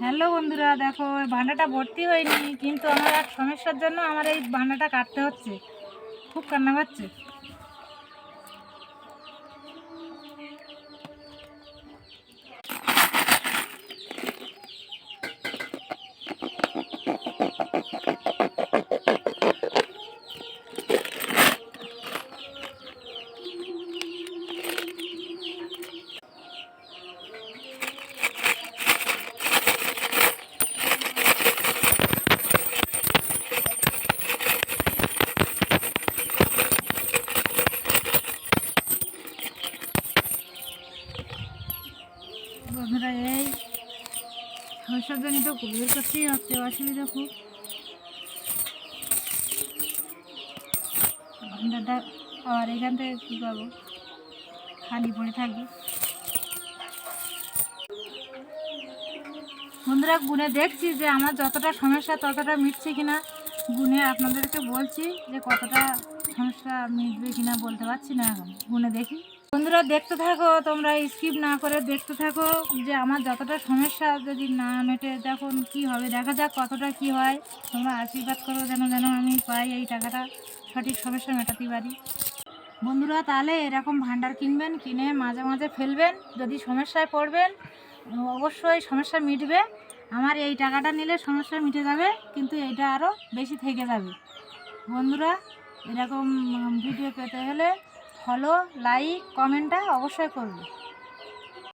Hello বন্ধুরা, দেখো ওই ভান্ডাটা ভর্তি হয়নি, কিন্তু আমার এক সমস্যার জন্য আমার এই ভান্ডাটা কাটতে হচ্ছে। খুব কান্না পাচ্ছে। বন্ধুরা, এই সমস্যার জন্য তো বের করতেই হচ্ছে, অসুবিধা খুব। ভান্ডাটা আর এখান থেকে কী করবো, খালি পড়ে থাকবে। বন্ধুরা, গুনে দেখছি যে আমার যতটা সমস্যা ততটা মিটছে কিনা। গুনে আপনাদেরকে বলছি যে কতটা সমস্যা মিটবে কিনা বলতে পারছি না, এখন গুনে দেখি। বন্ধুরা, দেখতে থাকো, তোমরা স্কিপ না করে দেখতে থাকো যে আমার যতটা সমস্যা যদি না মেটে তখন কি হবে, দেখা যাক কতটা কি হয়। তোমরা আশীর্বাদ করো যেন যেন আমি পাই এই টাকাটা, সঠিক সমস্যা মেটাতে পারি। বন্ধুরা, তাহলে এরকম ভান্ডার কিনবেন, কিনে মাঝে মাঝে ফেলবেন। যদি সমস্যায় পড়বেন অবশ্যই সমস্যা মিটবে। আমার এই টাকাটা নিলে সমস্যা মিটে যাবে, কিন্তু এইটা আরও বেশি থেকে যাবে। বন্ধুরা, এরকম ভিডিও পেতে হলে ফলো, লাইক, কমেন্টটা অবশ্যই করবে।